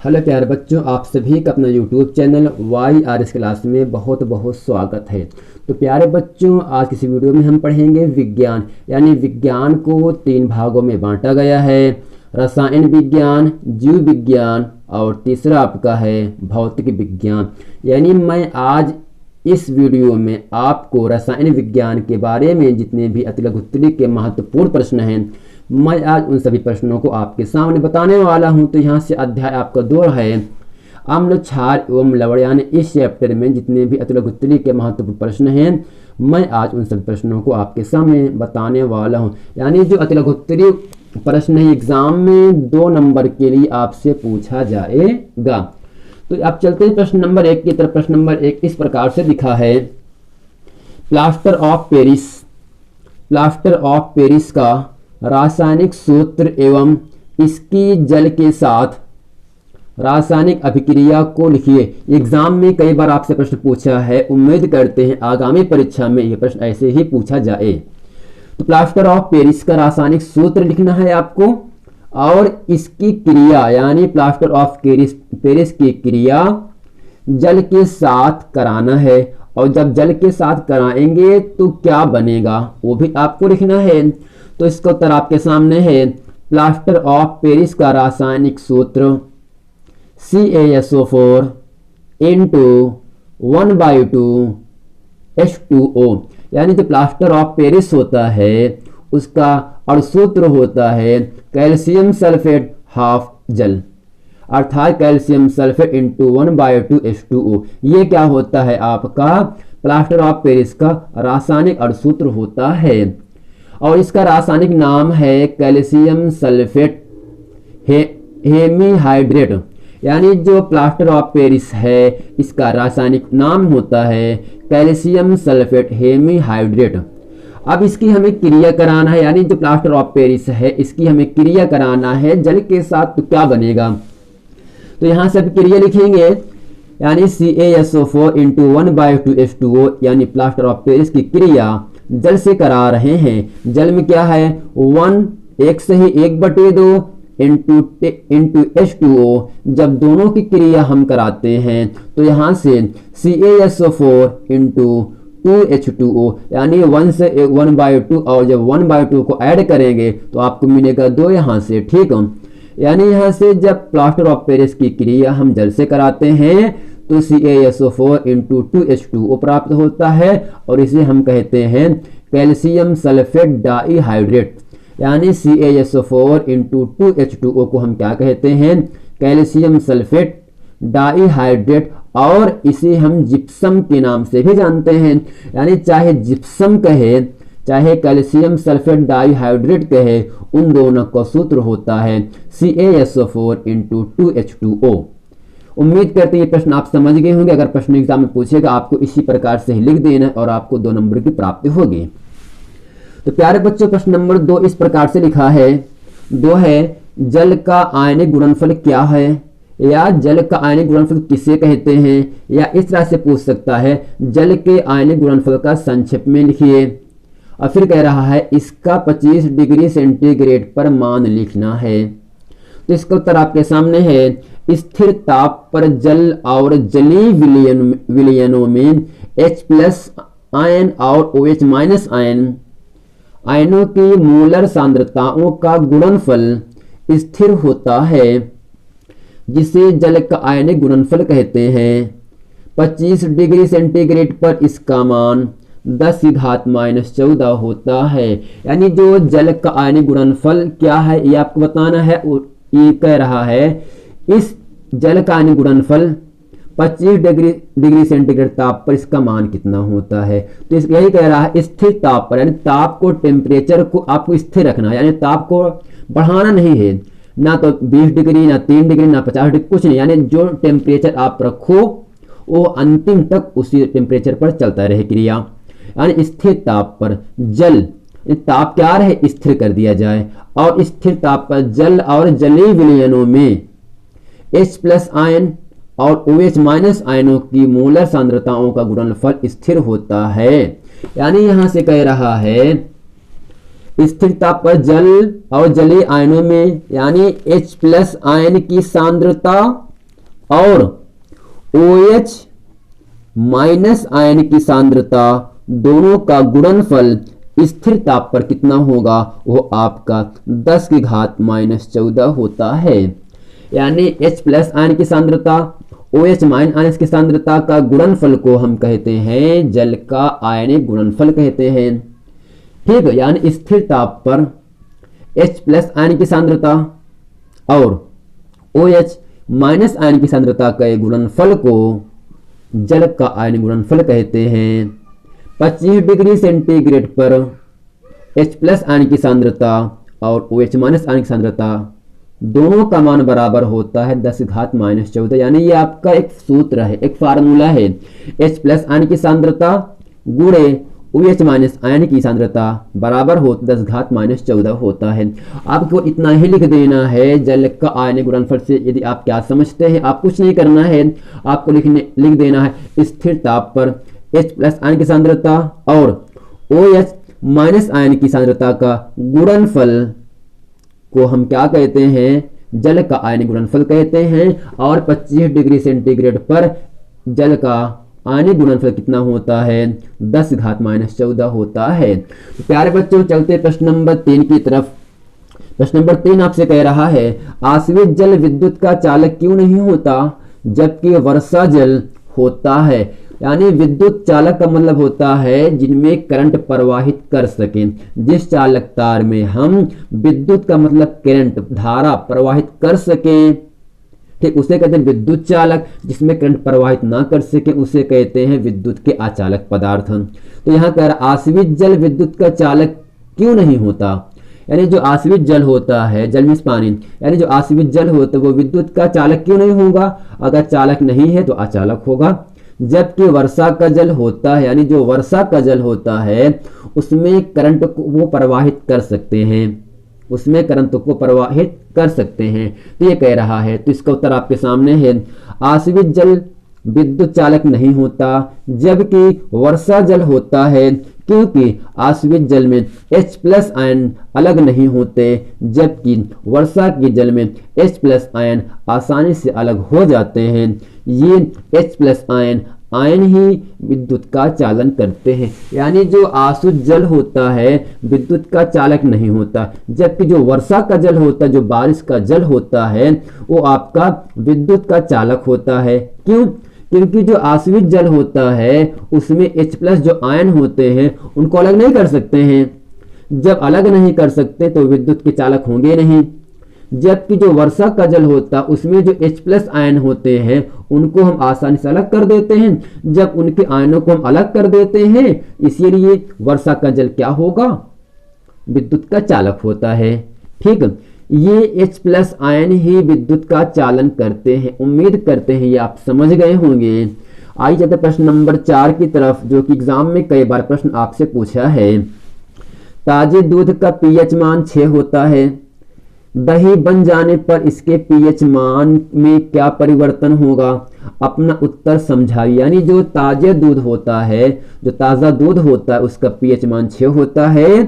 Hello प्यारे बच्चों, आप सभी का अपना यूट्यूब चैनल YRS क्लास में बहुत बहुत स्वागत है। तो प्यारे बच्चों, आज किसी वीडियो में हम पढ़ेंगे विज्ञान। यानी विज्ञान को 3 भागों में बांटा गया है, रसायन विज्ञान, जीव विज्ञान और तीसरा आपका है भौतिक विज्ञान। यानी मैं आज इस वीडियो में आपको रसायन विज्ञान के बारे में जितने भी अतिलघुत्तरी के महत्वपूर्ण प्रश्न हैं, मैं आज उन सभी प्रश्नों को आपके सामने बताने वाला हूं। तो यहाँ से अध्याय आपका 2 है, अम्ल, क्षार एवं लवण। यानी इस चैप्टर में जितने भी अतिलघुत्तरी के महत्वपूर्ण प्रश्न हैं, मैं आज उन सभी प्रश्नों को आपके सामने बताने वाला हूं। यानी जो अतिलघुत्तरी प्रश्न है एग्जाम में 2 नंबर के लिए आपसे पूछा जाएगा। तो अब चलते हैं प्रश्न नंबर 1 की तरफ। प्रश्न नंबर 1 इस प्रकार से लिखा है, प्लास्टर ऑफ पेरिस का रासायनिक सूत्र एवं इसकी जल के साथ रासायनिक अभिक्रिया को लिखिए। एग्जाम में कई बार आपसे प्रश्न पूछा है, उम्मीद करते हैं आगामी परीक्षा में यह प्रश्न ऐसे ही पूछा जाए। तो प्लास्टर ऑफ पेरिस का रासायनिक सूत्र लिखना है आपको और इसकी क्रिया यानी प्लास्टर ऑफ पेरिस की क्रिया जल के साथ कराना है। और जब जल के साथ कराएंगे तो क्या बनेगा वो भी आपको लिखना है। तो इसका उत्तर आपके सामने है, प्लास्टर ऑफ पेरिस का रासायनिक सूत्र CaSO4 into 1/2 H2O। यानी जो प्लास्टर ऑफ पेरिस होता है उसका और सूत्र होता है कैल्शियम सल्फेट हाफ जल, अर्थात कैल्शियम सल्फेट इंटू 1/2 H2O। ये क्या होता है, आपका प्लास्टर ऑफ पेरिस का रासायनिक अणुसूत्र होता है और इसका रासायनिक नाम है कैल्शियम सल्फेट हेमीहाइड्रेट। यानी जो प्लास्टर ऑफ पेरिस है इसका रासायनिक नाम होता है कैल्शियम सल्फेट हेमीहाइड्रेट। अब इसकी हमें क्रिया कराना है, यानी जो प्लास्टर ऑफ पेरिस है इसकी हमें क्रिया कराना है जल के साथ, तो क्या बनेगा। तो यहाँ से क्रिया लिखेंगे, यानी CaSO4 into 1/2 H2O। यानी प्लास्टर ऑफ पेरिस की क्रिया जल से करा रहे हैं। जल में क्या है, 1 से ही 1/2 इंटू H2O। जब दोनों की क्रिया हम कराते हैं तो यहाँ से CaSO4 into 2H2O, यानी 1 से 1/2 और जब 1/2 को ऐड करेंगे तो आपको मिलेगा 2 यहाँ से, ठीक है। यानी यहाँ से जब प्लास्टर ऑफ पेरिस की क्रिया हम जल से कराते हैं तो CaSO4 into 2H2O प्राप्त होता है और इसे हम कहते हैं कैल्शियम सल्फेट डाइहाइड्रेट। यानी CaSO4 into 2H2O को हम क्या कहते हैं, कैल्शियम सल्फेट डाइहाइड्रेट, और इसे हम जिप्सम के नाम से भी जानते हैं। यानी चाहे जिप्सम कहे चाहे कैल्शियम सल्फेट डाइहाइड्रेट कहे, उन दोनों का सूत्र होता है CaSO4 into 2H2O। उम्मीद करते हैं ये प्रश्न आप समझ गए होंगे। अगर प्रश्न एग्जाम में पूछेगा आपको इसी प्रकार से ही लिख देना और आपको 2 नंबर की प्राप्ति होगी। तो प्यारे बच्चों, प्रश्न नंबर 2 इस प्रकार से लिखा है, 2 है, जल का आयनिक गुणनफल क्या है, या जल का आयनिक गुणनफल किसे कहते हैं, या इस तरह से पूछ सकता है, जल के आयनिक गुणनफल का संक्षेप में लिखिए। और फिर कह रहा है इसका 25 डिग्री सेंटीग्रेड पर मान लिखना है। तो इसका उत्तर आपके सामने है, स्थिर ताप पर जल और जलीय विलयनों में H+ आयन और OH- आयनों की मोलर सांद्रताओं का गुणनफल स्थिर होता है, जिसे जल का आयनिक गुणनफल कहते हैं। 25 डिग्री सेंटीग्रेड पर इसका मान 10⁻⁻14 होता है। यानी जो जल का आयनिक गुणनफल क्या है ये आपको बताना है। ये कह रहा है इस जल का आयनिक गुणनफल 25 डिग्री सेंटीग्रेड ताप पर इसका मान कितना होता है। तो यही कह रहा है स्थिर ताप पर, यानी ताप को, टेम्परेचर को आपको स्थिर रखना है, यानी ताप को बढ़ाना नहीं है, ना तो 20 डिग्री, ना 3 डिग्री, ना 50 डिग्री, कुछ नहीं। यानी जो टेम्परेचर आप रखो वो अंतिम तक उसी टेम्परेचर पर चलता रहे क्रिया। यानी स्थिर ताप पर जल, ताप क्या रहे, स्थिर कर दिया जाए, और स्थिर ताप पर जल और जलीय विलयनों में H+ आयन और OH- आयनों की मोलर सांद्रताओं का गुणनफल स्थिर होता है। यानी यहां से कह रहा है स्थिर ताप पर जल और जलीय आयनों में यानी H+ आयन की सांद्रता और OH माइनस आयन की सांद्रता दोनों का गुणनफल स्थिर ताप पर कितना होगा, वो आपका 10 की घात -14 होता है। यानी H प्लस आयन की सांद्रता OH माइनस आयन की सांद्रता का गुणनफल को हम कहते हैं जल का आयनिक गुणनफल कहते हैं। ठीक है, यानी स्थिर ताप पर H प्लस आयन की सांद्रता और OH माइनस आयन की सांद्रता के गुणनफल को जल का आयनिक गुणनफल कहते हैं। 25 डिग्री सेंटीग्रेड पर H प्लस आयन की सांद्रता और OH माइनस आयन की सांद्रता दोनों का मान बराबर होता है 10 घात -14। यानी ये आपका एक सूत्र है, एक फार्मूला है। H प्लस आयन की सांद्रता गुणे OH माइनस आयन की सांद्रता बराबर हो 10 घात -14 होता है। आपको इतना ही लिख देना है जल का आयनिक गुणनफल से। यदि आप क्या समझते हैं, आप कुछ नहीं करना है, आपको लिख देना है स्थिर ताप पर H प्लस आयन की सांद्रता और OH माइनस आयन की सांद्रता का गुणनफल को हम क्या कहते हैं, जल का आयनिक गुणनफल कहते हैं। और 25 डिग्री सेंटीग्रेड पर जल का आयनिक गुणनफल कितना होता है, 10 घात -14 होता है। तो प्यारे बच्चों, चलते प्रश्न नंबर 3 की तरफ। प्रश्न नंबर 3 आपसे कह रहा है आश्रित जल विद्युत का चालक क्यों नहीं होता जबकि वर्षा जल होता है। यानी विद्युत चालक का मतलब होता है जिनमें करंट प्रवाहित कर सके। जिस चालक तार में हम विद्युत का मतलब करंट धारा प्रवाहित कर सके, ठीक, उसे कहते हैं विद्युत चालक। जिसमें करंट प्रवाहित ना कर सके उसे कहते हैं विद्युत के अचालक पदार्थ। तो यहाँ कह रहा आश्रित जल विद्युत का चालक क्यों नहीं होता। यानी जो आश्रित जल होता है, जल मीन्स पानी, यानी जो आश्रित जल होता है वो विद्युत का चालक क्यों नहीं होगा। अगर चालक नहीं है तो अचालक होगा। जबकि वर्षा का जल होता है, यानी जो वर्षा का जल होता है उसमें करंट को वो प्रवाहित कर सकते हैं, उसमें करंट को प्रवाहित कर सकते हैं। तो ये कह रहा है, तो इसका उत्तर आपके सामने है। आश्रित जल विद्युत चालक नहीं होता जबकि वर्षा जल होता है, क्योंकि आश्रित जल में H प्लस आयन अलग नहीं होते, जबकि वर्षा के जल में H प्लस आयन आसानी से अलग हो जाते हैं। ये H प्लस आयन ही विद्युत का चालन करते हैं। यानी जो आश्रित जल होता है विद्युत का चालक नहीं होता, जबकि जो वर्षा का जल होता है, जो बारिश का जल होता है, वो आपका विद्युत का चालक होता है। क्यों? क्योंकि जो आश्रित जल होता है उसमें H प्लस जो आयन होते हैं उनको अलग नहीं कर सकते हैं। जब अलग नहीं कर सकते तो विद्युत के चालक होंगे नहीं। जबकि जो वर्षा का जल होता है उसमें जो H प्लस आयन होते हैं उनको हम आसानी से अलग कर देते हैं। जब उनके आयनों को हम अलग कर देते हैं, इसीलिए वर्षा का जल क्या होगा, विद्युत का चालक होता है। ठीक, ये H प्लस आयन ही विद्युत का चालन करते हैं। उम्मीद करते हैं ये आप समझ गए होंगे। आइए चलते प्रश्न नंबर 4 की तरफ, जो कि एग्जाम में कई बार प्रश्न आपसे पूछा है। ताजे दूध का pH मान 6 होता है, दही बन जाने पर इसके pH मान में क्या परिवर्तन होगा। अपना उत्तर समझाइए। यानी जो ताजे दूध होता है, जो ताज़ा दूध होता है उसका pH मान 6 होता है।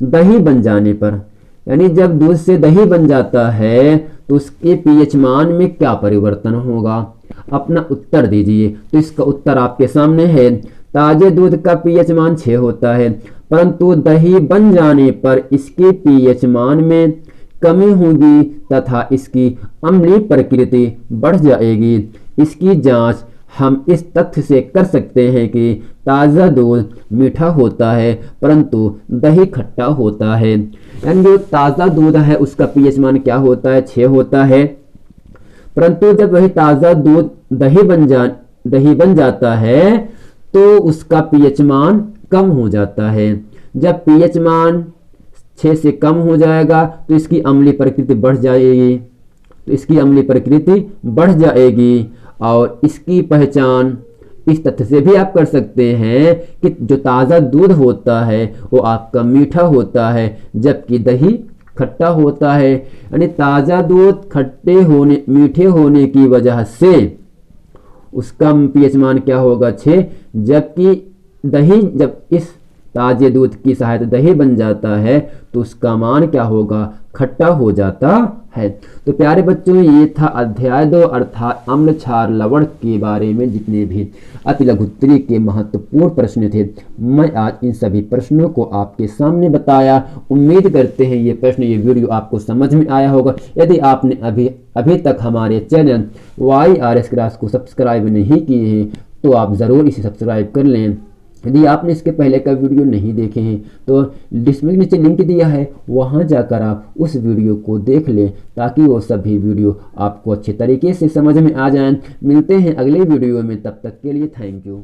दही बन जाने पर, यानी जब दूध से दही बन जाता है तो उसके pH मान में क्या परिवर्तन होगा। अपना उत्तर दीजिए। तो इसका उत्तर आपके सामने है। ताजे दूध का pH मान 6 होता है, परंतु दही बन जाने पर इसके pH मान में कमी होगी तथा इसकी अम्लीय प्रकृति बढ़ जाएगी। इसकी जांच हम इस तथ्य से कर सकते हैं कि ताज़ा दूध मीठा होता है परंतु दही खट्टा होता है। यानी जो ताज़ा दूध है उसका pH मान क्या होता है, 6 होता है, परंतु जब वही ताज़ा दूध दही बन जाता है तो उसका pH मान कम हो जाता है। जब pH मान 6 से कम हो जाएगा तो इसकी अम्लीय प्रकृति बढ़ जाएगी, और इसकी पहचान इस तथ्य से भी आप कर सकते हैं कि जो ताज़ा दूध होता है वो आपका मीठा होता है जबकि दही खट्टा होता है। यानी ताज़ा दूध मीठे होने की वजह से उसका pH मान क्या होगा, 6, जबकि दही जब इस ताजे दूध की सहायता दही बन जाता है तो उसका मान क्या होगा, खट्टा हो जाता है। तो प्यारे बच्चों, ये था अध्याय 2 अर्थात अम्ल क्षार लवण के बारे में जितने भी अति लघुत्तरी के महत्वपूर्ण प्रश्न थे। मैं आज इन सभी प्रश्नों को आपके सामने बताया। उम्मीद करते हैं ये प्रश्न, ये वीडियो आपको समझ में आया होगा। यदि आपने अभी तक हमारे चैनल YRS क्लास को सब्सक्राइब नहीं किए हैं तो आप ज़रूर इसे सब्सक्राइब कर लें। यदि आपने इसके पहले का वीडियो नहीं देखे हैं तो डिस्क्रिप्शन नीचे लिंक दिया है, वहां जाकर आप उस वीडियो को देख लें ताकि वो सभी वीडियो आपको अच्छे तरीके से समझ में आ जाएं। मिलते हैं अगले वीडियो में, तब तक के लिए थैंक यू।